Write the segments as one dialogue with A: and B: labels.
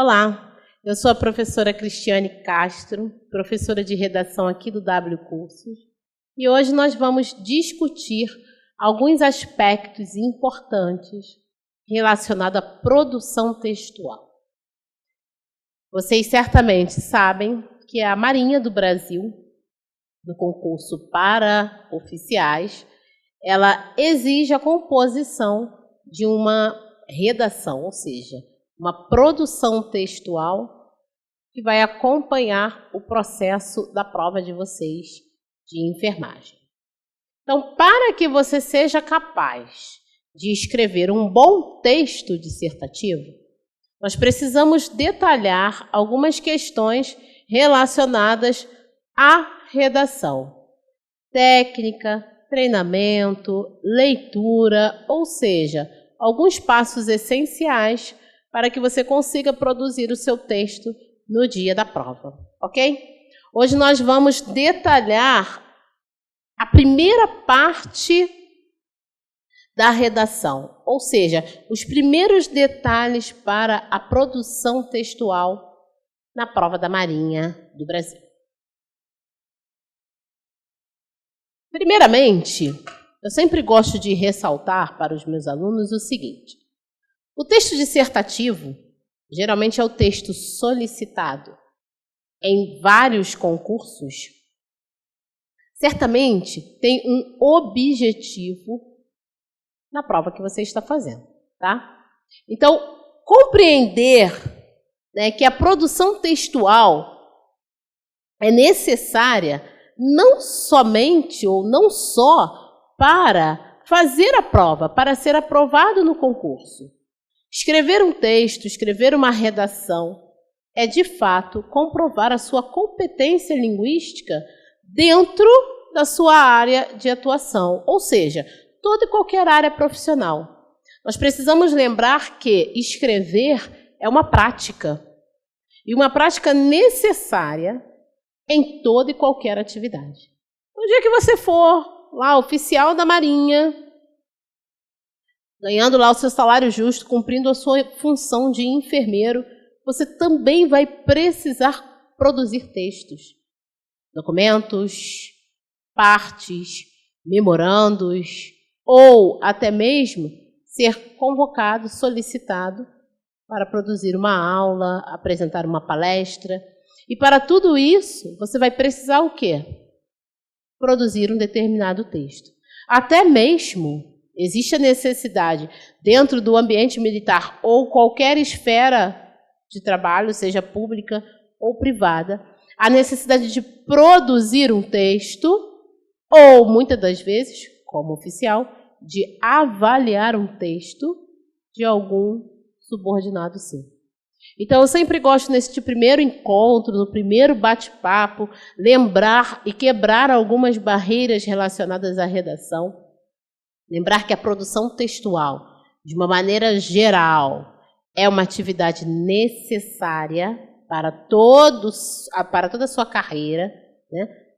A: Olá, eu sou a professora Cristiane Castro, professora de redação aqui do W Cursos, e hoje nós vamos discutir alguns aspectos importantes relacionados à produção textual. Vocês certamente sabem que a Marinha do Brasil, no concurso para oficiais, ela exige a composição de uma redação, ou seja, uma produção textual que vai acompanhar o processo da prova de vocês de enfermagem. Então, para que você seja capaz de escrever um bom texto dissertativo, nós precisamos detalhar algumas questões relacionadas à redação. Técnica, treinamento, leitura, ou seja, alguns passos essenciais para que você consiga produzir o seu texto no dia da prova, ok? Hoje nós vamos detalhar a primeira parte da redação, ou seja, os primeiros detalhes para a produção textual na prova da Marinha do Brasil. Primeiramente, eu sempre gosto de ressaltar para os meus alunos o seguinte: o texto dissertativo geralmente é o texto solicitado em vários concursos. Certamente tem um objetivo na prova que você está fazendo, tá? Então, compreender, que a produção textual é necessária não somente ou não só para fazer a prova, para ser aprovado no concurso. Escrever um texto, escrever uma redação é, de fato, comprovar a sua competência linguística dentro da sua área de atuação, ou seja, toda e qualquer área profissional. Nós precisamos lembrar que escrever é uma prática, e uma prática necessária em toda e qualquer atividade. No dia que você for lá, oficial da Marinha, ganhando lá o seu salário justo, cumprindo a sua função de enfermeiro, você também vai precisar produzir textos, documentos, partes, memorandos, ou até mesmo ser convocado, solicitado para produzir uma aula, apresentar uma palestra. E para tudo isso, você vai precisar o quê? Produzir um determinado texto. Até mesmo existe a necessidade, dentro do ambiente militar ou qualquer esfera de trabalho, seja pública ou privada, a necessidade de produzir um texto, ou muitas das vezes, como oficial, de avaliar um texto de algum subordinado seu. Então, eu sempre gosto, nesse primeiro encontro, no primeiro bate-papo, lembrar e quebrar algumas barreiras relacionadas à redação. Lembrar que a produção textual, de uma maneira geral, é uma atividade necessária para toda a sua carreira,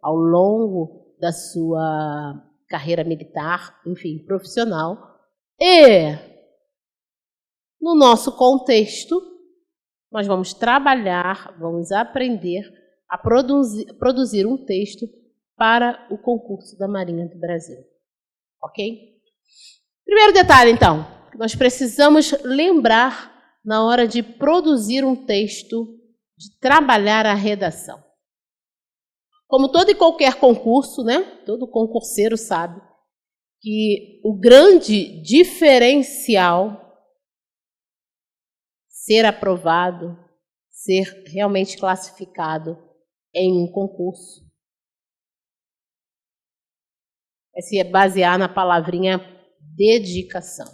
A: ao longo da sua carreira militar, enfim, profissional. E, no nosso contexto, nós vamos trabalhar, vamos aprender a produzir um texto para o concurso da Marinha do Brasil. Ok? Primeiro detalhe, então, que nós precisamos lembrar na hora de produzir um texto, de trabalhar a redação. Como todo e qualquer concurso, todo concurseiro sabe que o grande diferencial ser aprovado, ser realmente classificado em um concurso, é se basear na palavrinha dedicação.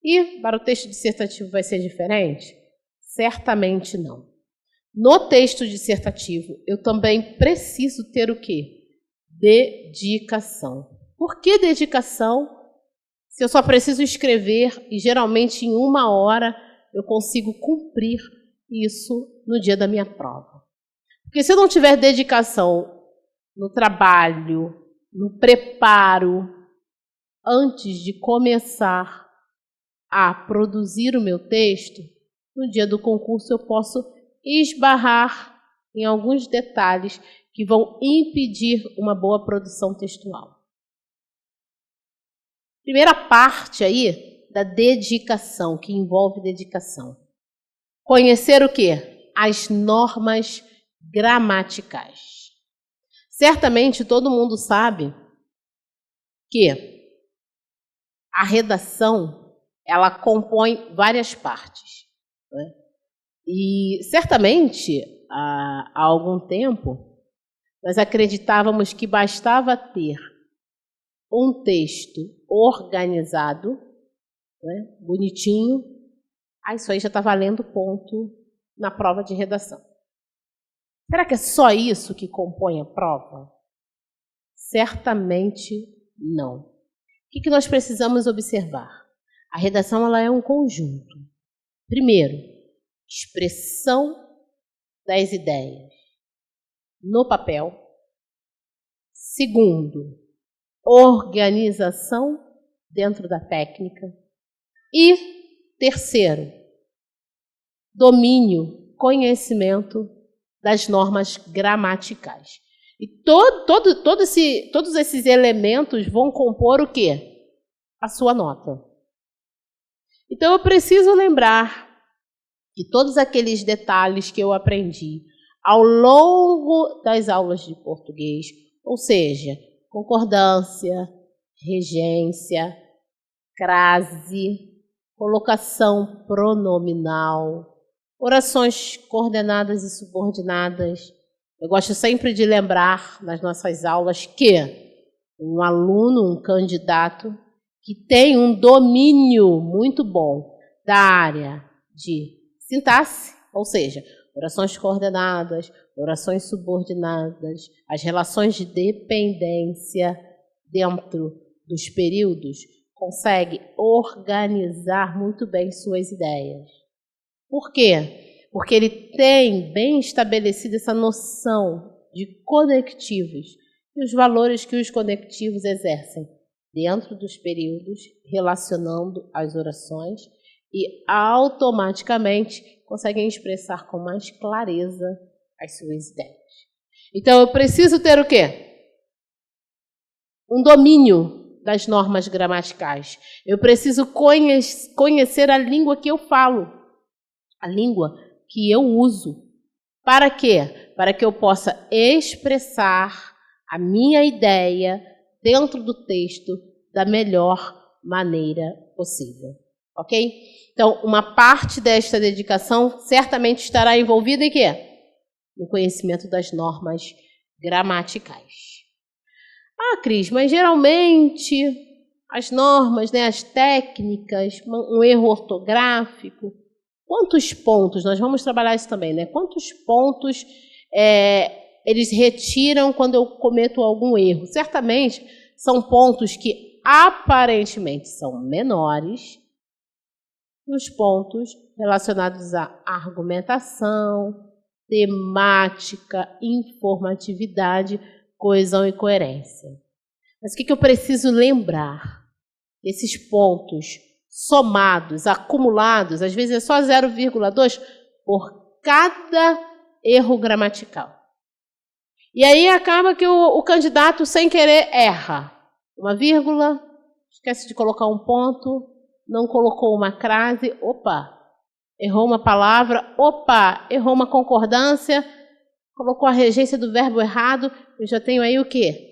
A: E para o texto dissertativo vai ser diferente? Certamente não. No texto dissertativo, eu também preciso ter o quê? Dedicação. Por que dedicação? Se eu só preciso escrever e geralmente em 1 hora eu consigo cumprir isso no dia da minha prova. Porque se eu não tiver dedicação no trabalho, no preparo, antes de começar a produzir o meu texto, no dia do concurso eu posso esbarrar em alguns detalhes que vão impedir uma boa produção textual. Primeira parte aí da dedicação, que envolve dedicação. Conhecer o quê? As normas gramaticais. Certamente todo mundo sabe que a redação, ela compõe várias partes, né? E certamente, há algum tempo, nós acreditávamos que bastava ter um texto organizado, né, bonitinho, isso aí já está valendo ponto na prova de redação. Será que é só isso que compõe a prova? Certamente não. O que nós precisamos observar? A redação ela é um conjunto. Primeiro, expressão das ideias no papel. Segundo, organização dentro da técnica. E terceiro, domínio, conhecimento das normas gramaticais. E todos esses elementos vão compor o quê? A sua nota. Então, eu preciso lembrar que todos aqueles detalhes que eu aprendi ao longo das aulas de português, ou seja, concordância, regência, crase, colocação pronominal, orações coordenadas e subordinadas. Eu gosto sempre de lembrar nas nossas aulas que um aluno, um candidato, que tem um domínio muito bom da área de sintaxe, ou seja, orações coordenadas, orações subordinadas, as relações de dependência dentro dos períodos, consegue organizar muito bem suas ideias. Por quê? Porque ele tem bem estabelecida essa noção de conectivos e os valores que os conectivos exercem dentro dos períodos, relacionando as orações e automaticamente conseguem expressar com mais clareza as suas ideias. Então, eu preciso ter o quê? Um domínio das normas gramaticais. Eu preciso conhecer a língua que eu falo, a língua que eu uso. Para quê? Para que eu possa expressar a minha ideia dentro do texto da melhor maneira possível. Ok? Então, uma parte desta dedicação certamente estará envolvida em quê? No conhecimento das normas gramaticais. Cris, mas geralmente as normas, né, as técnicas, um erro ortográfico, quantos pontos, nós vamos trabalhar isso também, né? Quantos pontos eles retiram quando eu cometo algum erro? Certamente são pontos que aparentemente são menores nos pontos relacionados à argumentação, temática, informatividade, coesão e coerência. Mas o que eu preciso lembrar? Esses pontos somados, acumulados, às vezes é só 0,2 por cada erro gramatical. E aí acaba que o candidato, sem querer, erra uma vírgula, esquece de colocar um ponto, não colocou uma crase, errou uma palavra, errou uma concordância, colocou a regência do verbo errado, eu já tenho aí o quê?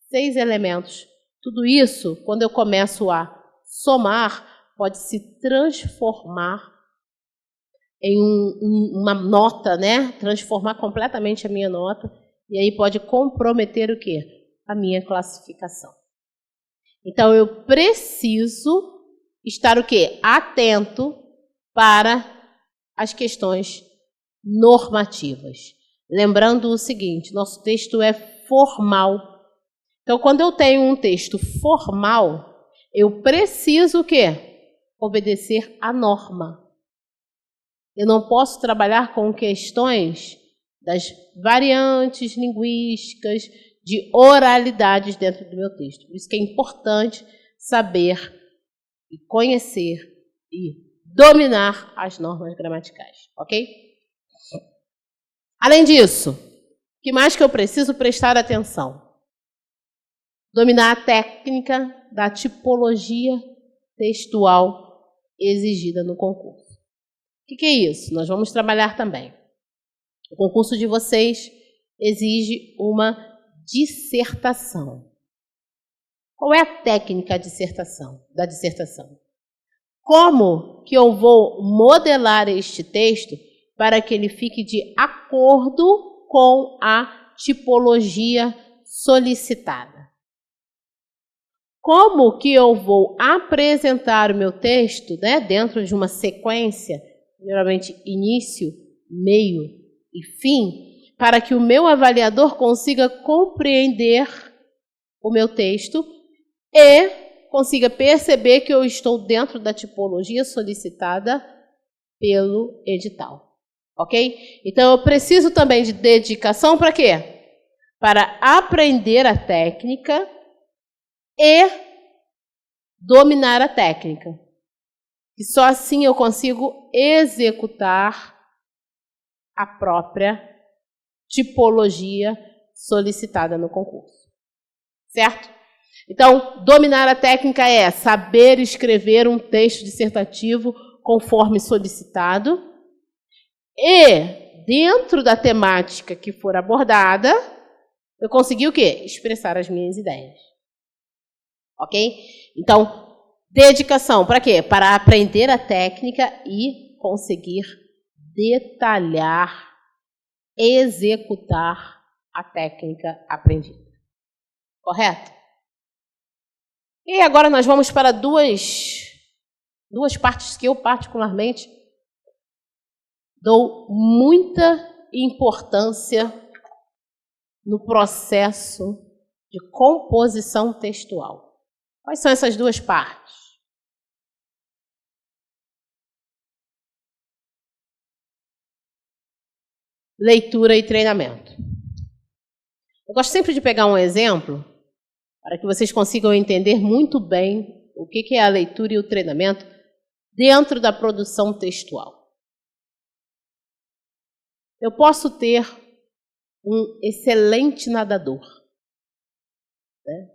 A: 6 elementos. Tudo isso, quando eu começo a somar, pode se transformar em uma nota, né? Transformar completamente a minha nota, e aí pode comprometer o quê? A minha classificação. Então, eu preciso estar o quê? Atento para as questões normativas. Lembrando o seguinte, nosso texto é formal. Então, quando eu tenho um texto formal, eu preciso o quê? Obedecer à norma. Eu não posso trabalhar com questões das variantes linguísticas, de oralidades dentro do meu texto. Por isso que é importante saber e conhecer e dominar as normas gramaticais, ok? Além disso, o que mais que eu preciso prestar atenção? Dominar a técnica da tipologia textual exigida no concurso. O que é isso? Nós vamos trabalhar também. O concurso de vocês exige uma dissertação. Qual é a técnica da dissertação? Como que eu vou modelar este texto para que ele fique de acordo com a tipologia solicitada? Como que eu vou apresentar o meu texto, né, dentro de uma sequência, geralmente início, meio e fim, para que o meu avaliador consiga compreender o meu texto e consiga perceber que eu estou dentro da tipologia solicitada pelo edital, ok? Então, eu preciso também de dedicação para quê? Para aprender a técnica e dominar a técnica. E só assim eu consigo executar a própria tipologia solicitada no concurso. Certo? Então, dominar a técnica é saber escrever um texto dissertativo conforme solicitado e, dentro da temática que for abordada, eu consegui o quê? Expressar as minhas ideias. Ok? Então, dedicação para quê? Para aprender a técnica e conseguir detalhar, executar a técnica aprendida. Correto? E agora nós vamos para duas partes que eu particularmente dou muita importância no processo de composição textual. Quais são essas duas partes? Leitura e treinamento. Eu gosto sempre de pegar um exemplo para que vocês consigam entender muito bem o que é a leitura e o treinamento dentro da produção textual. Eu posso ter um excelente nadador, né?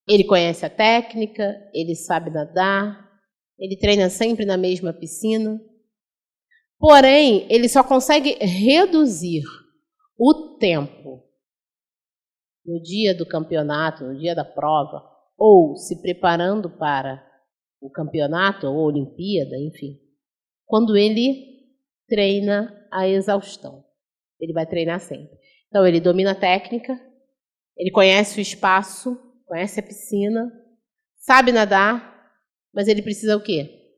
A: Ele conhece a técnica, ele sabe nadar, ele treina sempre na mesma piscina. Porém, ele só consegue reduzir o tempo no dia do campeonato, no dia da prova, ou se preparando para o campeonato ou Olimpíada, enfim, quando ele treina a exaustão. Ele vai treinar sempre. Então, ele domina a técnica, ele conhece o espaço, conhece a piscina, sabe nadar, mas ele precisa o quê?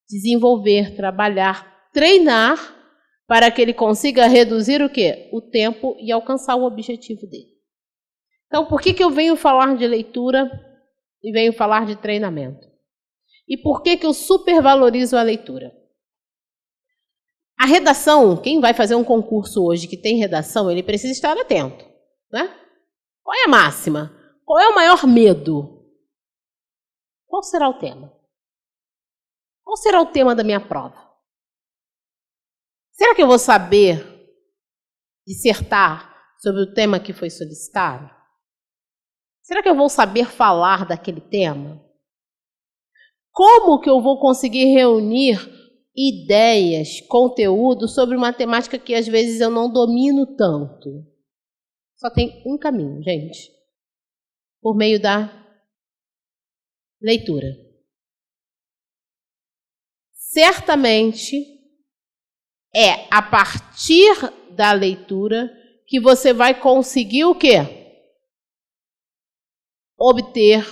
A: Desenvolver, trabalhar, treinar para que ele consiga reduzir o quê? O tempo e alcançar o objetivo dele. Então, por que eu venho falar de leitura e venho falar de treinamento? E por que eu supervalorizo a leitura? A redação, quem vai fazer um concurso hoje que tem redação, ele precisa estar atento, né? Qual é a máxima? Qual é o maior medo? Qual será o tema? Qual será o tema da minha prova? Será que eu vou saber dissertar sobre o tema que foi solicitado? Será que eu vou saber falar daquele tema? Como que eu vou conseguir reunir ideias, conteúdo sobre uma temática que às vezes eu não domino tanto? Só tem um caminho, gente. Por meio da leitura. Certamente é a partir da leitura que você vai conseguir o quê? Obter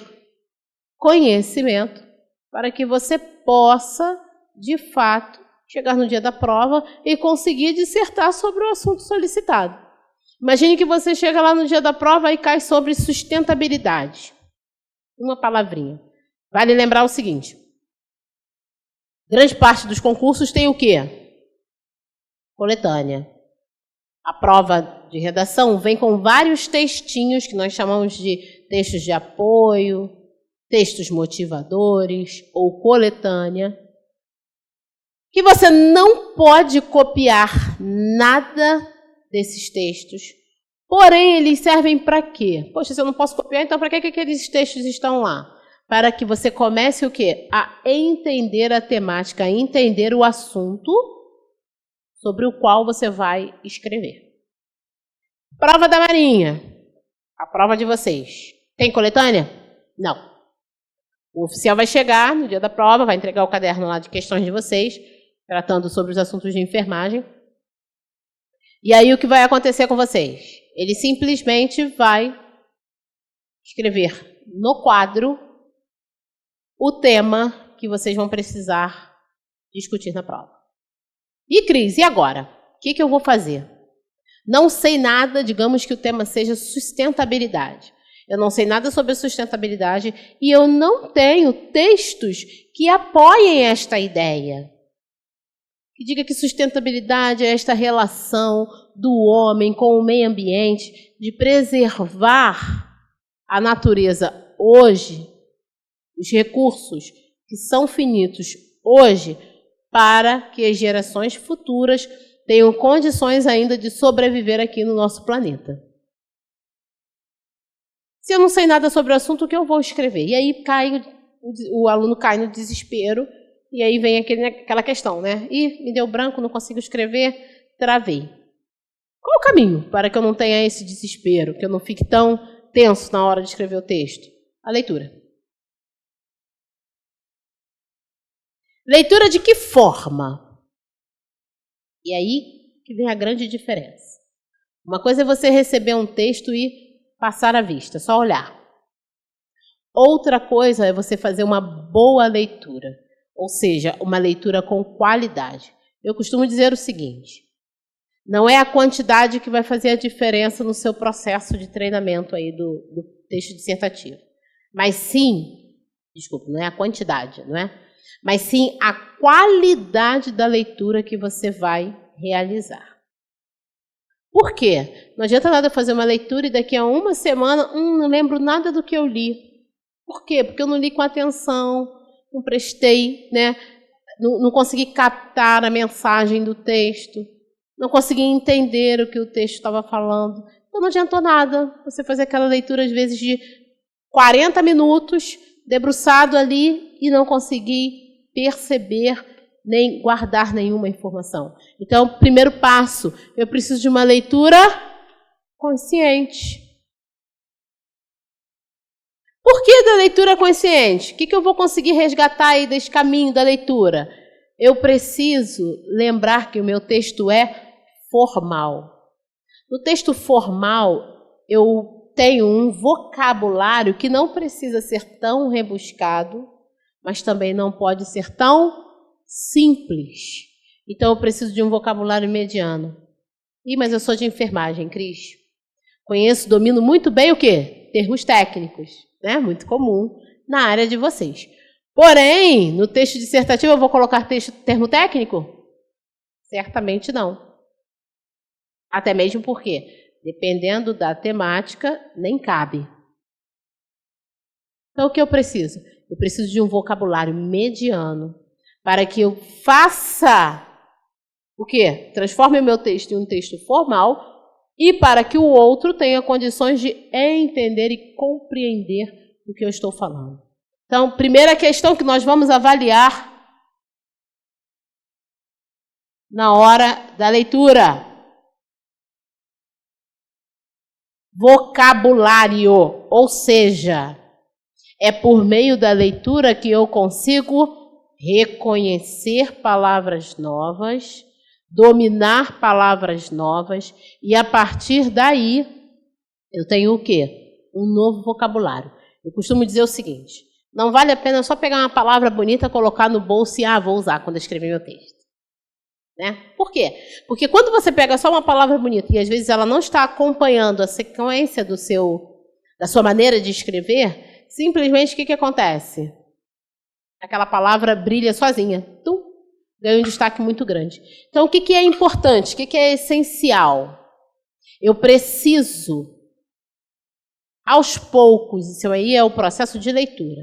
A: conhecimento para que você possa, de fato, chegar no dia da prova e conseguir dissertar sobre o assunto solicitado. Imagine que você chega lá no dia da prova e cai sobre sustentabilidade. Uma palavrinha. Vale lembrar o seguinte. Grande parte dos concursos tem o quê? Coletânea. A prova de redação vem com vários textinhos que nós chamamos de textos de apoio, textos motivadores ou coletânea, que você não pode copiar nada desses textos. Porém, eles servem para quê? Poxa, se eu não posso copiar, então para que aqueles textos estão lá? Para que você comece o quê? A entender a temática, a entender o assunto sobre o qual você vai escrever. Prova da Marinha. A prova de vocês. Tem coletânea? Não. O oficial vai chegar no dia da prova, vai entregar o caderno lá de questões de vocês, tratando sobre os assuntos de enfermagem. E aí o que vai acontecer com vocês? Ele simplesmente vai escrever no quadro o tema que vocês vão precisar discutir na prova. E Cris, e agora? O que eu vou fazer? Não sei nada, digamos que o tema seja sustentabilidade. Eu não sei nada sobre sustentabilidade e eu não tenho textos que apoiem esta ideia. Que diga que sustentabilidade é esta relação do homem com o meio ambiente, de preservar a natureza hoje, os recursos que são finitos hoje, para que as gerações futuras tenham condições ainda de sobreviver aqui no nosso planeta. Se eu não sei nada sobre o assunto, o que eu vou escrever? E aí o aluno cai no desespero, e aí vem aquela questão, né? Me deu branco, não consigo escrever, travei. Qual o caminho para que eu não tenha esse desespero, que eu não fique tão tenso na hora de escrever o texto? A leitura. Leitura de que forma? E aí que vem a grande diferença. Uma coisa é você receber um texto e passar à vista, só olhar. Outra coisa é você fazer uma boa leitura, ou seja, uma leitura com qualidade. Eu costumo dizer o seguinte, não é a quantidade que vai fazer a diferença no seu processo de treinamento aí do texto dissertativo, mas sim, desculpa, não é a quantidade, não é? Mas sim a qualidade da leitura que você vai realizar. Por quê? Não adianta nada fazer uma leitura e daqui a uma semana, não lembro nada do que eu li. Por quê? Porque eu não li com atenção, não prestei, né? Não consegui captar a mensagem do texto, não consegui entender o que o texto estava falando. Então não adiantou nada você fazer aquela leitura, às vezes, de 40 minutos, debruçado ali e não conseguir perceber nem guardar nenhuma informação. Então, primeiro passo, eu preciso de uma leitura consciente. Por que da leitura consciente? O que eu vou conseguir resgatar aí desse caminho da leitura? Eu preciso lembrar que o meu texto é formal. No texto formal, eu tenho um vocabulário que não precisa ser tão rebuscado, mas também não pode ser tão simples. Então, eu preciso de um vocabulário mediano. Mas eu sou de enfermagem, Cris. Conheço, domino muito bem o quê? Termos técnicos, né? Muito comum na área de vocês. Porém, no texto dissertativo, eu vou colocar termo técnico? Certamente não. Até mesmo porque, dependendo da temática, nem cabe. Então, o que eu preciso? Eu preciso de um vocabulário mediano para que eu faça o quê? Transforme o meu texto em um texto formal e para que o outro tenha condições de entender e compreender o que eu estou falando. Então, primeira questão que nós vamos avaliar na hora da leitura. Vocabulário, ou seja, é por meio da leitura que eu consigo reconhecer palavras novas, dominar palavras novas e, a partir daí, eu tenho o quê? Um novo vocabulário. Eu costumo dizer o seguinte, não vale a pena só pegar uma palavra bonita, colocar no bolso e, vou usar quando eu escrever meu texto. Né? Por quê? Porque quando você pega só uma palavra bonita e, às vezes, ela não está acompanhando a sequência da sua maneira de escrever, simplesmente o que acontece? Aquela palavra brilha sozinha. Ganha um destaque muito grande. Então, o que é importante? O que é essencial? Eu preciso, aos poucos, isso aí é o processo de leitura.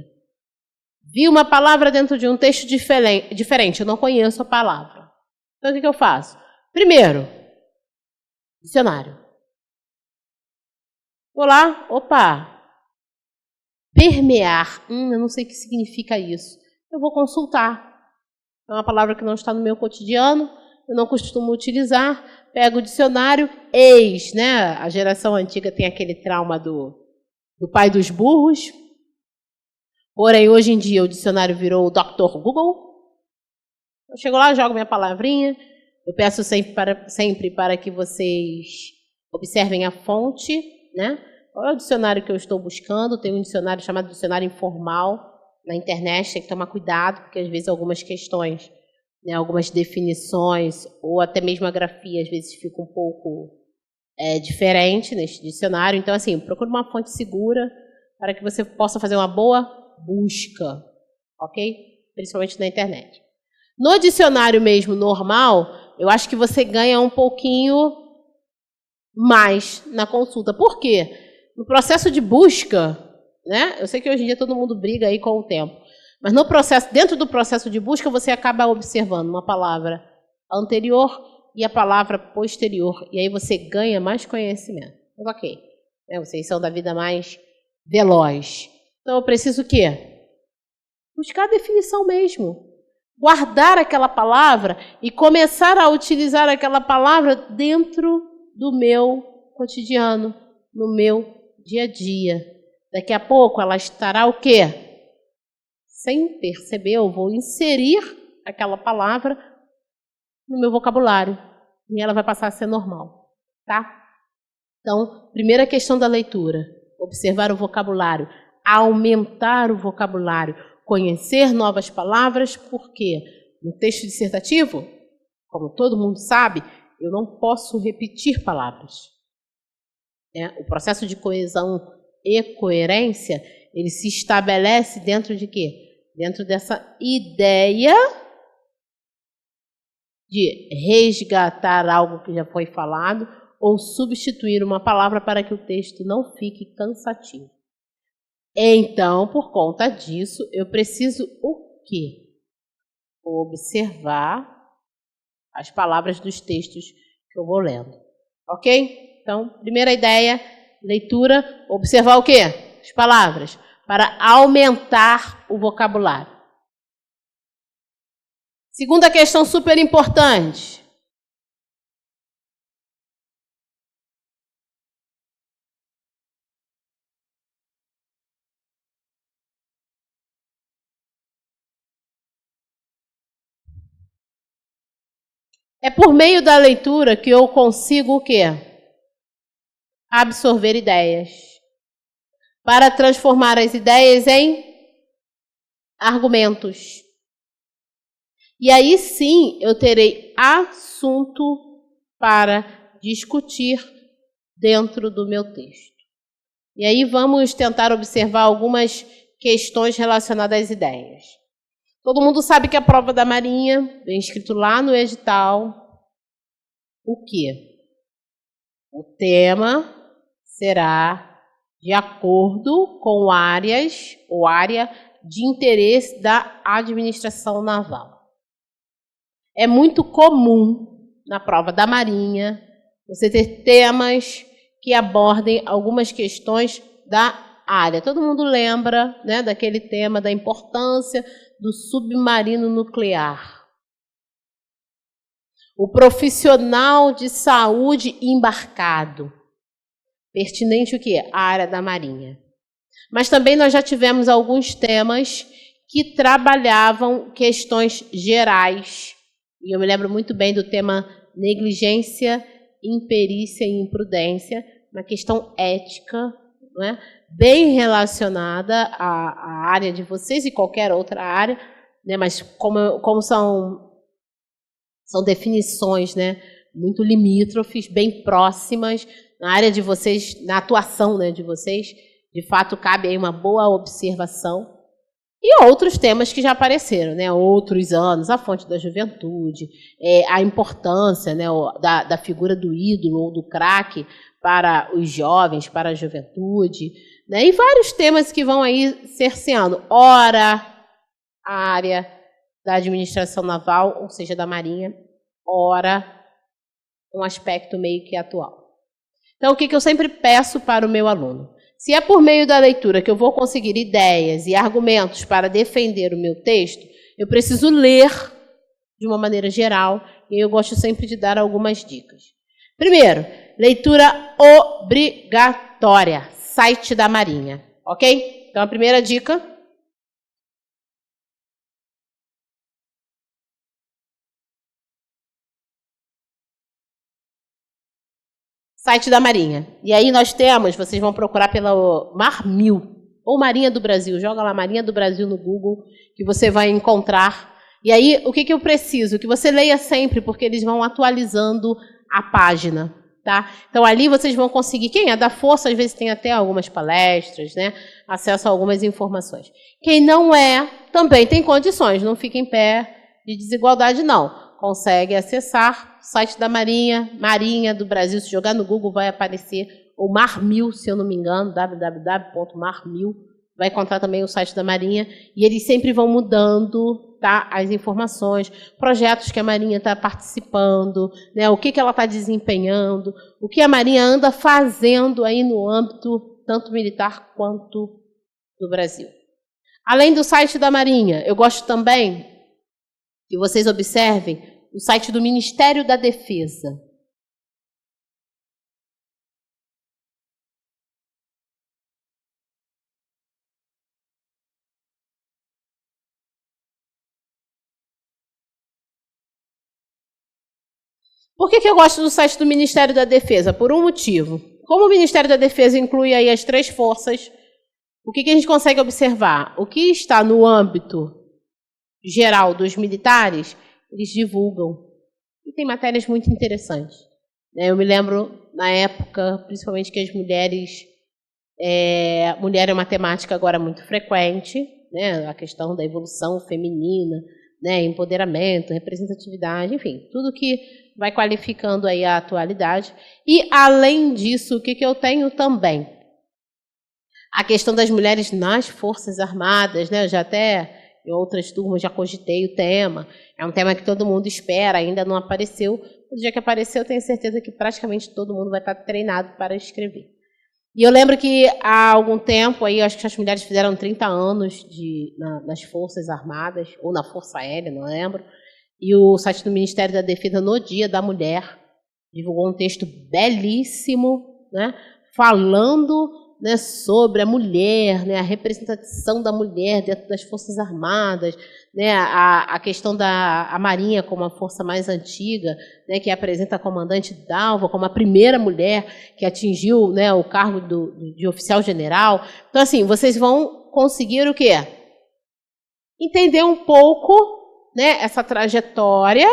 A: Vi uma palavra dentro de um texto diferente, eu não conheço a palavra. Então, o que eu faço? Primeiro, dicionário. Vou lá, opa, permear. Eu não sei o que significa isso. Eu vou consultar. É uma palavra que não está no meu cotidiano, eu não costumo utilizar. Pego o dicionário, né? A geração antiga tem aquele trauma do pai dos burros. Porém, hoje em dia, o dicionário virou o Dr. Google. Eu chego lá, jogo minha palavrinha. Eu peço sempre para que vocês observem a fonte, né? Qual é o dicionário que eu estou buscando? Tem um dicionário chamado dicionário informal na internet, tem que tomar cuidado, porque às vezes algumas questões, né, algumas definições, ou até mesmo a grafia, às vezes fica um pouco diferente neste dicionário. Então, assim, procure uma fonte segura para que você possa fazer uma boa busca, ok? Principalmente na internet. No dicionário mesmo, normal, eu acho que você ganha um pouquinho mais na consulta. Por quê? No processo de busca, né? Eu sei que hoje em dia todo mundo briga aí com o tempo, mas dentro do processo de busca, você acaba observando uma palavra anterior e a palavra posterior, e aí você ganha mais conhecimento. Mas ok, né? Vocês são da vida mais veloz. Então eu preciso o quê? Buscar a definição mesmo. Guardar aquela palavra e começar a utilizar aquela palavra dentro do meu cotidiano, no meu dia a dia. Daqui a pouco ela estará o quê? Sem perceber, eu vou inserir aquela palavra no meu vocabulário e ela vai passar a ser normal, tá? Então, primeira questão da leitura, observar o vocabulário, aumentar o vocabulário, conhecer novas palavras, porque no texto dissertativo, como todo mundo sabe, eu não posso repetir palavras. O processo de coesão e coerência, ele se estabelece dentro de quê? Dentro dessa ideia de resgatar algo que já foi falado ou substituir uma palavra para que o texto não fique cansativo. Então, por conta disso, eu preciso o quê? Observar as palavras dos textos que eu vou lendo. Ok? Então, primeira ideia, leitura, observar o quê? As palavras, para aumentar o vocabulário. Segunda questão super importante. É por meio da leitura que eu consigo o quê? Absorver ideias. Para transformar as ideias em argumentos. E aí sim eu terei assunto para discutir dentro do meu texto. E aí vamos tentar observar algumas questões relacionadas às ideias. Todo mundo sabe que a prova da Marinha, vem escrito lá no edital, o quê? O tema será de acordo com áreas ou área de interesse da administração naval. É muito comum na prova da Marinha você ter temas que abordem algumas questões da área. Todo mundo lembra, né, daquele tema da importância do submarino nuclear. O profissional de saúde embarcado. Pertinente o quê? A área da Marinha. Mas também nós já tivemos alguns temas que trabalhavam questões gerais. E eu me lembro muito bem do tema negligência, imperícia e imprudência, uma questão ética, não é? Bem relacionada à área de vocês e qualquer outra área, né? Mas como são definições, né, muito limítrofes, bem próximas, na área de vocês, na atuação, né, de vocês, de fato cabe aí uma boa observação. E outros temas que já apareceram, né, outros anos, a fonte da juventude, a importância, né, da figura do ídolo ou do craque para os jovens, para a juventude, né, e vários temas que vão aí cerceando. Ora, a área da administração naval, ou seja, da Marinha, ora um aspecto meio que atual. Então, o que eu sempre peço para o meu aluno? Se é por meio da leitura que eu vou conseguir ideias e argumentos para defender o meu texto, eu preciso ler de uma maneira geral, e eu gosto sempre de dar algumas dicas. Primeiro, leitura obrigatória, site da Marinha, ok? Então, a primeira dica... Site da Marinha. E aí nós temos, vocês vão procurar pela Mar1000, ou Marinha do Brasil. Joga lá Marinha do Brasil no Google, que você vai encontrar. E aí, o que eu preciso? Que você leia sempre, porque eles vão atualizando a página. Tá? Então, ali vocês vão conseguir... Quem é da Força, às vezes tem até algumas palestras, né? Acesso a algumas informações. Quem não é, também tem condições. Não fica em pé de desigualdade, não. Consegue acessar o site da Marinha, Marinha do Brasil. Se jogar no Google, vai aparecer o Mar1000, se eu não me engano, www.mar1000. Vai encontrar também o site da Marinha. E eles sempre vão mudando, tá, as informações, projetos que a Marinha está participando, né, o que ela está desempenhando, o que a Marinha anda fazendo aí no âmbito tanto militar quanto do Brasil. Além do site da Marinha, eu gosto também que vocês observem o site do Ministério da Defesa. Por que eu gosto do site do Ministério da Defesa? Por um motivo. Como o Ministério da Defesa inclui aí as 3 forças, o que a gente consegue observar? O que está no âmbito geral dos militares, eles divulgam. E tem matérias muito interessantes. Eu me lembro, na época, principalmente que as mulheres... mulher é uma temática agora muito frequente, né? A questão da evolução feminina, né? Empoderamento, representatividade, enfim, tudo que vai qualificando aí a atualidade. E, além disso, o que eu tenho também? A questão das mulheres nas Forças Armadas, né? Eu já até... Em outras turmas já cogitei o tema. É um tema que todo mundo espera, ainda não apareceu. No dia que apareceu, eu tenho certeza que praticamente todo mundo vai estar treinado para escrever. E eu lembro que há algum tempo, aí, acho que as mulheres fizeram 30 anos nas Forças Armadas, ou na Força Aérea, não lembro. E o site do Ministério da Defesa, no Dia da Mulher, divulgou um texto belíssimo, né, falando... né, sobre a mulher, né, a representação da mulher dentro das Forças Armadas, né, a questão da Marinha como a força mais antiga, né, que apresenta a comandante Dalva como a primeira mulher que atingiu, né, o cargo de oficial-general. Então, assim, vocês vão conseguir o quê? Entender um pouco, né, essa trajetória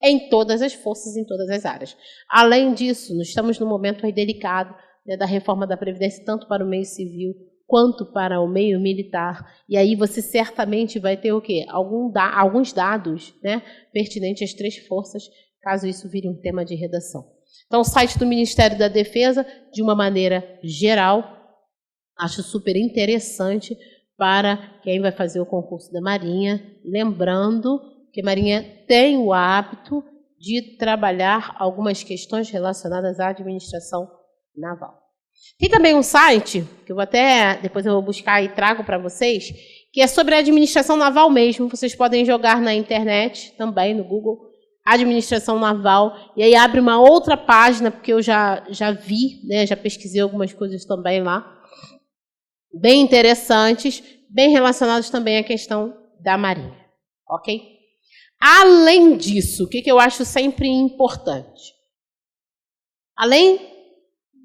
A: em todas as forças, em todas as áreas. Além disso, nós estamos num momento aí delicado, da reforma da Previdência, tanto para o meio civil quanto para o meio militar. E aí você certamente vai ter o quê? Alguns dados, né, pertinentes às 3 forças, caso isso vire um tema de redação. Então, o site do Ministério da Defesa, de uma maneira geral, acho super interessante para quem vai fazer o concurso da Marinha, lembrando que a Marinha tem o hábito de trabalhar algumas questões relacionadas à administração naval. Tem também um site, que depois eu vou buscar e trago para vocês, que é sobre a administração naval mesmo. Vocês podem jogar na internet, também no Google, administração naval, e aí abre uma outra página, porque eu já vi, né, já pesquisei algumas coisas também lá, bem interessantes, bem relacionados também à questão da Marinha. Ok? Além disso, o que eu acho sempre importante? Além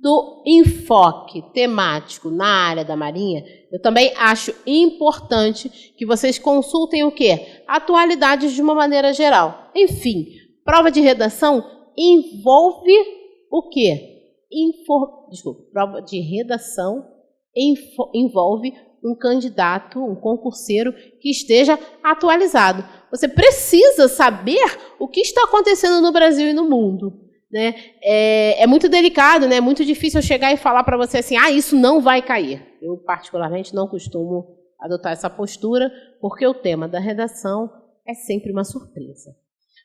A: do enfoque temático na área da Marinha, eu também acho importante que vocês consultem o quê? Atualidades de uma maneira geral. Enfim, prova de redação envolve o quê? Prova de redação envolve um candidato, um concurseiro que esteja atualizado. Você precisa saber o que está acontecendo no Brasil e no mundo. Né? É muito delicado, né? É muito difícil eu chegar e falar para você assim, isso não vai cair. Eu, particularmente, não costumo adotar essa postura, porque o tema da redação é sempre uma surpresa.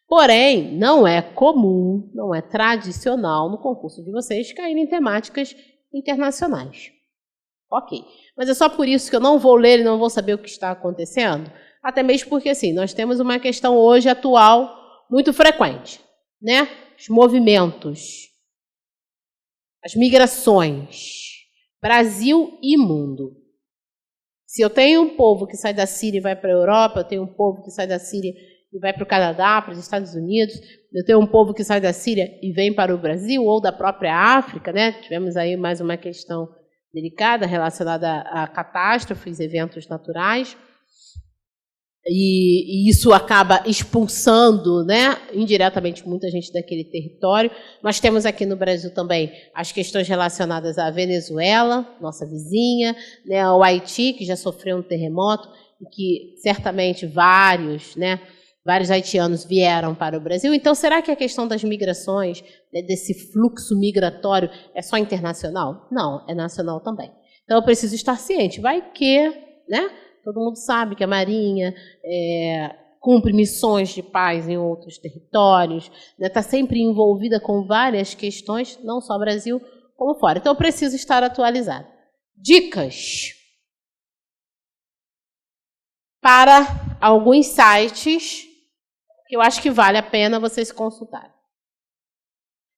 A: Porém, não é comum, não é tradicional no concurso de vocês caírem em temáticas internacionais. Ok, mas é só por isso que eu não vou ler e não vou saber o que está acontecendo? Até mesmo porque, assim, nós temos uma questão hoje atual muito frequente, né? Os movimentos, as migrações, Brasil e mundo. Se eu tenho um povo que sai da Síria e vai para a Europa, eu tenho um povo que sai da Síria e vai para o Canadá, para os Estados Unidos, eu tenho um povo que sai da Síria e vem para o Brasil, ou da própria África, né? Tivemos aí mais uma questão delicada relacionada a catástrofes, eventos naturais, e isso acaba expulsando, né, indiretamente muita gente daquele território. Nós temos aqui no Brasil também as questões relacionadas à Venezuela, nossa vizinha, né, ao Haiti, que já sofreu um terremoto, e que certamente vários haitianos vieram para o Brasil. Então, será que a questão das migrações, né, desse fluxo migratório, é só internacional? Não, é nacional também. Então, eu preciso estar ciente. Vai que, né, todo mundo sabe que a Marinha cumpre missões de paz em outros territórios, está sempre envolvida com várias questões, não só Brasil, como fora. Então, eu preciso estar atualizado. Dicas para alguns sites que eu acho que vale a pena vocês consultarem.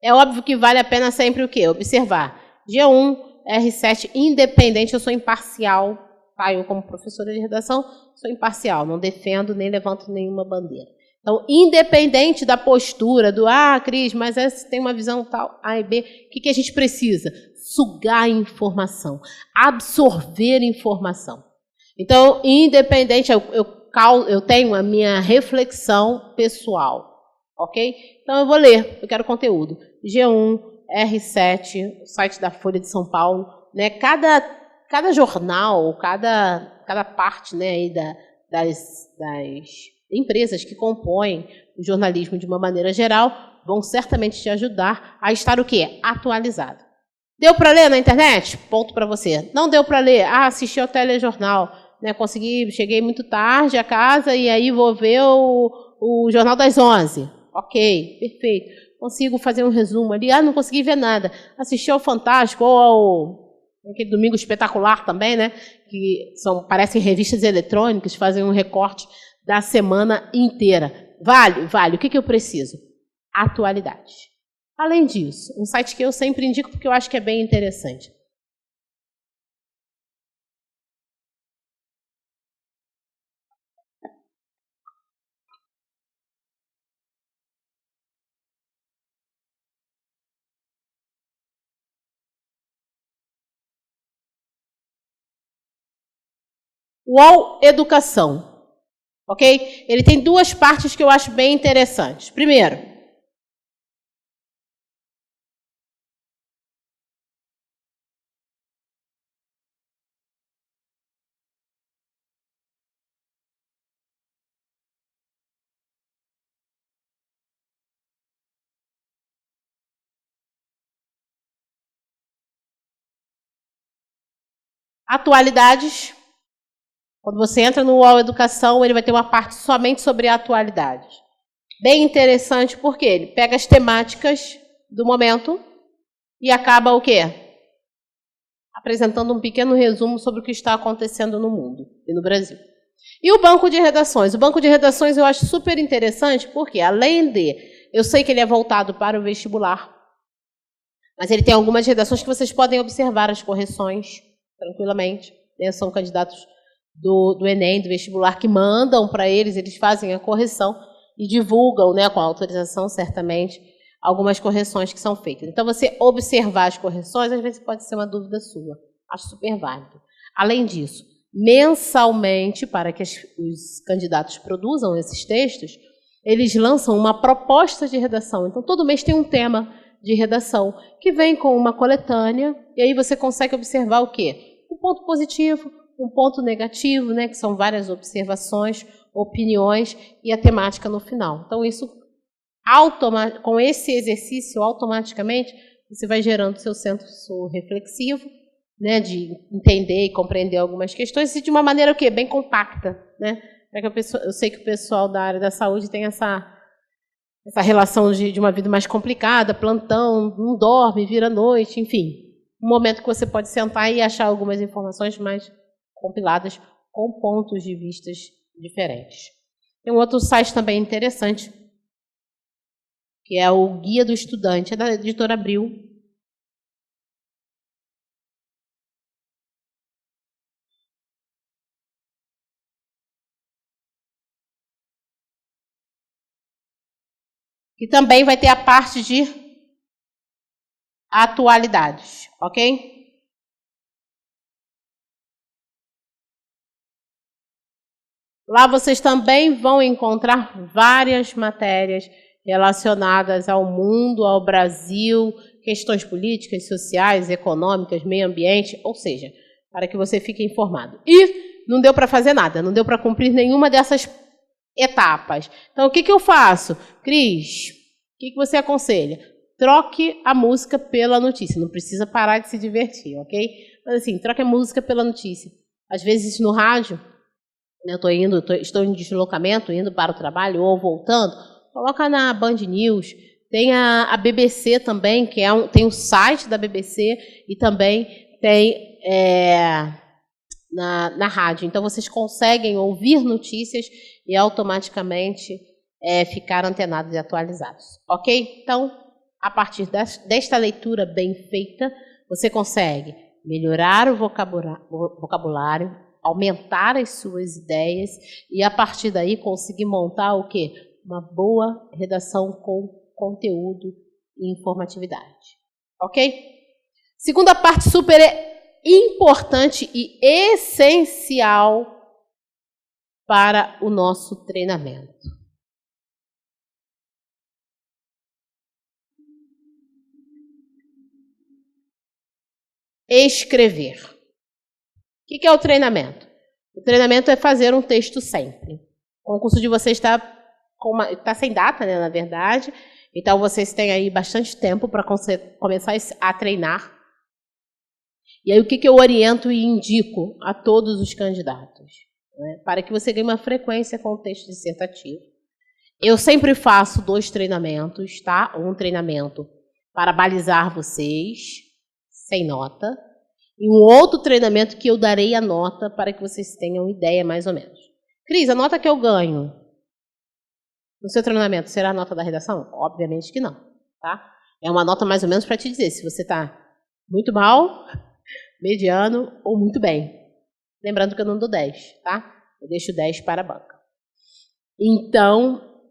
A: É óbvio que vale a pena sempre o quê? Observar. G1, R7, independente, eu sou imparcial, tá? Eu, como professora de redação, sou imparcial, não defendo nem levanto nenhuma bandeira. Então, independente da postura, Cris, mas essa tem uma visão tal, A e B, o que a gente precisa? Sugar informação, absorver informação. Então, independente, eu tenho a minha reflexão pessoal, ok? Então, eu vou ler, eu quero conteúdo. G1, R7, o site da Folha de São Paulo, né? Cada jornal, cada parte, né, aí das empresas que compõem o jornalismo de uma maneira geral vão certamente te ajudar a estar o quê? Atualizado. Deu para ler na internet? Ponto para você. Não deu para ler? Assisti ao telejornal. Né, cheguei muito tarde a casa e aí vou ver o Jornal das 11. Ok, perfeito. Consigo fazer um resumo ali. Não consegui ver nada. Assisti ao Fantástico ou aquele Domingo Espetacular também, né? Que parecem revistas eletrônicas, fazem um recorte da semana inteira. Vale. O que eu preciso? Atualidade. Além disso, um site que eu sempre indico porque eu acho que é bem interessante. UOL Educação, ok? Ele tem duas partes que eu acho bem interessantes. Primeiro, atualidades. Quando você entra no UOL Educação, ele vai ter uma parte somente sobre atualidades. Bem interessante, porque ele pega as temáticas do momento e acaba o quê? Apresentando um pequeno resumo sobre o que está acontecendo no mundo e no Brasil. E o banco de redações? O banco de redações eu acho super interessante, porque além de... Eu sei que ele é voltado para o vestibular, mas ele tem algumas redações que vocês podem observar as correções tranquilamente. Né? São candidatos do Enem, do vestibular, que mandam para eles fazem a correção e divulgam, né, com a autorização, certamente, algumas correções que são feitas. Então, você observar as correções, às vezes pode ser uma dúvida sua. Acho super válido. Além disso, mensalmente, para que os candidatos produzam esses textos, eles lançam uma proposta de redação. Então, todo mês tem um tema de redação, que vem com uma coletânea, e aí você consegue observar o quê? Um ponto positivo, um ponto negativo, né, que são várias observações, opiniões e a temática no final. Então, isso, com esse exercício, automaticamente, você vai gerando seu senso reflexivo, né, de entender e compreender algumas questões, e de uma maneira o quê? Bem compacta, né? Eu sei que o pessoal da área da saúde tem essa relação de uma vida mais complicada, plantão, não dorme, vira noite, enfim. Um momento que você pode sentar e achar algumas informações mais compiladas com pontos de vistas diferentes. Tem um outro site também interessante, que é o Guia do Estudante, é da editora Abril. E também vai ter a parte de atualidades, ok? Lá vocês também vão encontrar várias matérias relacionadas ao mundo, ao Brasil, questões políticas, sociais, econômicas, meio ambiente, ou seja, para que você fique informado. E não deu para fazer nada, não deu para cumprir nenhuma dessas etapas. Então, o que eu faço? Cris, o que você aconselha? Troque a música pela notícia. Não precisa parar de se divertir, ok? Mas assim, troque a música pela notícia. Às vezes no rádio, eu estou em deslocamento, indo para o trabalho ou voltando, coloca na Band News, tem a BBC também, que tem o site da BBC e também tem na rádio. Então, vocês conseguem ouvir notícias e automaticamente ficar antenados e atualizados. Ok? Então, a partir desta leitura bem feita, você consegue melhorar o vocabulário, aumentar as suas ideias e, a partir daí, conseguir montar o quê? Uma boa redação com conteúdo e informatividade. Ok? Segunda parte super importante e essencial para o nosso treinamento. Escrever. O que é o treinamento? O treinamento é fazer um texto sempre. O concurso de vocês está sem data, né, na verdade. Então, vocês têm aí bastante tempo para começar a treinar. E aí, o que eu oriento e indico a todos os candidatos? Né, para que você ganhe uma frequência com o texto dissertativo. Eu sempre faço 2 treinamentos, tá? Um treinamento para balizar vocês, sem nota, e um outro treinamento que eu darei a nota para que vocês tenham ideia mais ou menos. Cris, a nota que eu ganho no seu treinamento será a nota da redação? Obviamente que não, tá? É uma nota mais ou menos para te dizer se você está muito mal, mediano ou muito bem. Lembrando que eu não dou 10, tá? Eu deixo 10 para a banca. Então,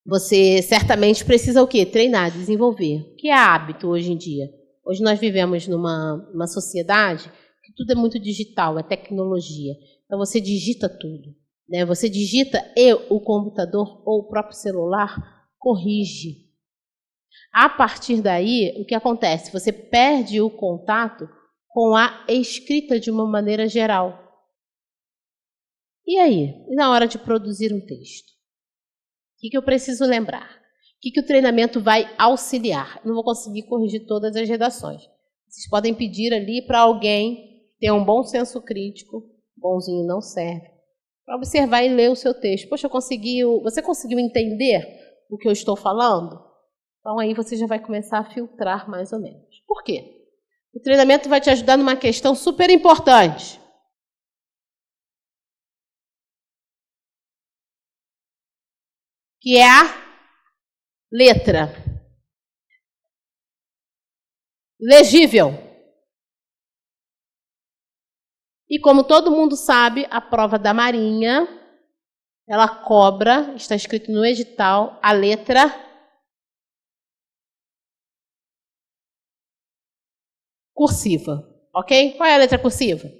A: você certamente precisa o quê? Treinar, desenvolver. O que é hábito hoje em dia? Hoje nós vivemos numa sociedade que tudo é muito digital, é tecnologia. Então você digita tudo, né? Você digita e o computador ou o próprio celular corrige. A partir daí, o que acontece? Você perde o contato com a escrita de uma maneira geral. E aí? E na hora de produzir um texto? O que eu preciso lembrar? O que o treinamento vai auxiliar? Não vou conseguir corrigir todas as redações. Vocês podem pedir ali para alguém ter um bom senso crítico, bonzinho não serve, para observar e ler o seu texto. Poxa, você conseguiu entender o que eu estou falando? Então aí você já vai começar a filtrar mais ou menos. Por quê? O treinamento vai te ajudar numa questão super importante. Que é a letra. Legível. E como todo mundo sabe, a prova da Marinha, ela cobra, está escrito no edital, a letra cursiva. Ok? Qual é a letra cursiva?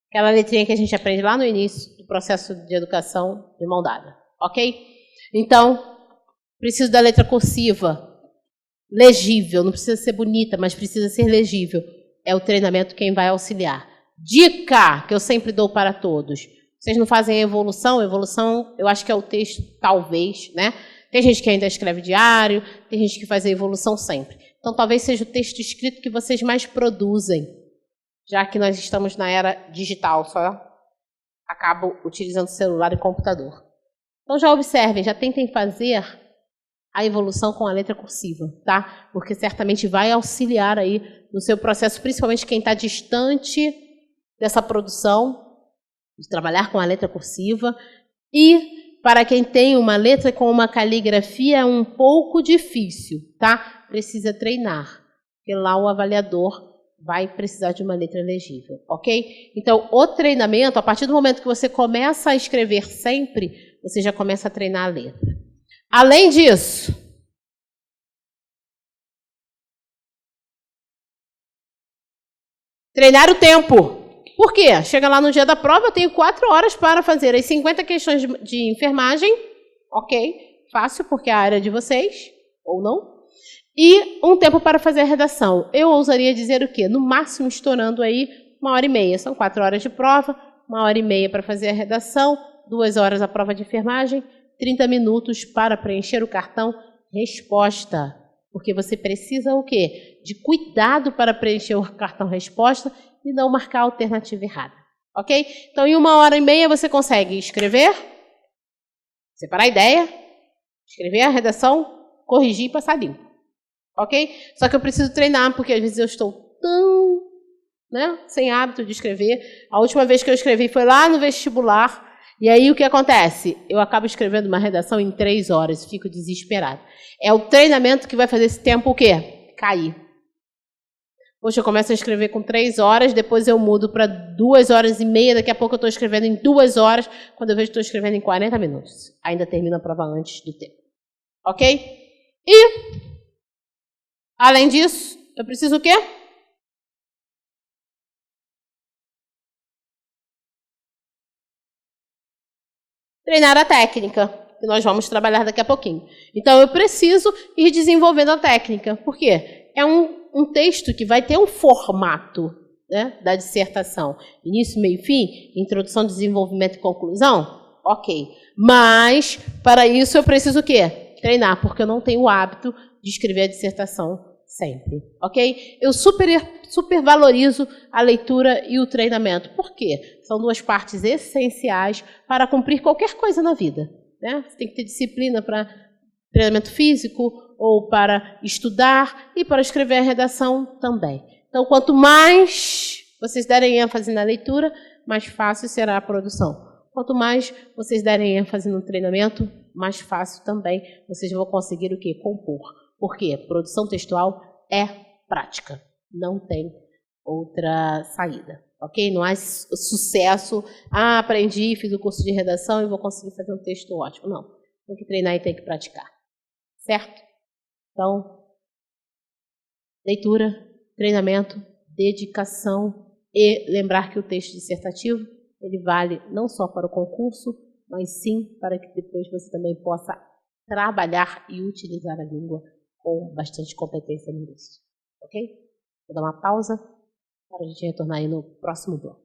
A: Aquela letrinha que a gente aprende lá no início do processo de educação de mão dada. Ok? Então, preciso da letra cursiva. Legível. Não precisa ser bonita, mas precisa ser legível. É o treinamento quem vai auxiliar. Dica que eu sempre dou para todos. Vocês não fazem evolução? Evolução, eu acho que é o texto, talvez, né? Tem gente que ainda escreve diário, tem gente que faz a evolução sempre. Então, talvez seja o texto escrito que vocês mais produzem, já que nós estamos na era digital, só acabo utilizando celular e computador. Então, já observem, já tentem fazer a evolução com a letra cursiva, tá? Porque certamente vai auxiliar aí no seu processo, principalmente quem está distante dessa produção, de trabalhar com a letra cursiva. E para quem tem uma letra com uma caligrafia é um pouco difícil, tá? Precisa treinar, porque lá o avaliador vai precisar de uma letra legível, ok? Então, o treinamento, a partir do momento que você começa a escrever sempre, você já começa a treinar a letra. Além disso, treinar o tempo. Por quê? Chega lá no dia da prova, eu tenho 4 horas para fazer as 50 questões de enfermagem, ok? Fácil, porque é a área de vocês, ou não. E um tempo para fazer a redação. Eu ousaria dizer o quê? No máximo, estourando aí 1h30. São 4 horas de prova, 1h30 para fazer a redação, 2 horas a prova de enfermagem, 30 minutos para preencher o cartão resposta. Porque você precisa o quê? De cuidado para preencher o cartão resposta e não marcar a alternativa errada. Ok? Então, em 1h30 você consegue escrever, separar a ideia, escrever a redação, corrigir e passar limpo. Ok? Só que eu preciso treinar, porque às vezes eu estou tão, sem hábito de escrever. A última vez que eu escrevi foi lá no vestibular. E aí o que acontece? Eu acabo escrevendo uma redação em 3 horas e fico desesperado. É o treinamento que vai fazer esse tempo o quê? Cair. Hoje eu começo a escrever com 3 horas, depois eu mudo para 2h30, daqui a pouco eu estou escrevendo em 2 horas, quando eu vejo que estou escrevendo em 40 minutos. Ainda termino a prova antes do tempo. Ok? E, além disso, eu preciso o quê? Treinar a técnica, que nós vamos trabalhar daqui a pouquinho. Então, eu preciso ir desenvolvendo a técnica. Por quê? É um texto que vai ter um formato, da dissertação. Início, meio, fim, introdução, desenvolvimento e conclusão? Ok. Mas, para isso, eu preciso o quê? Treinar, porque eu não tenho o hábito de escrever a dissertação sempre. Ok? Eu super valorizo a leitura e o treinamento. Por quê? São 2 partes essenciais para cumprir qualquer coisa na vida. Você tem que ter disciplina para treinamento físico, ou para estudar, e para escrever a redação também. Então, quanto mais vocês derem ênfase na leitura, mais fácil será a produção. Quanto mais vocês derem ênfase no treinamento, mais fácil também vocês vão conseguir o quê? Compor. Por quê? Produção textual é prática. Não tem outra saída. Ok? Não há sucesso. Aprendi, fiz o curso de redação e vou conseguir fazer um texto ótimo. Não. Tem que treinar e tem que praticar. Certo? Então, leitura, treinamento, dedicação e lembrar que o texto dissertativo ele vale não só para o concurso, mas sim para que depois você também possa trabalhar e utilizar a língua com bastante competência linguística. Ok? Vou dar uma pausa para a gente retornar aí no próximo bloco.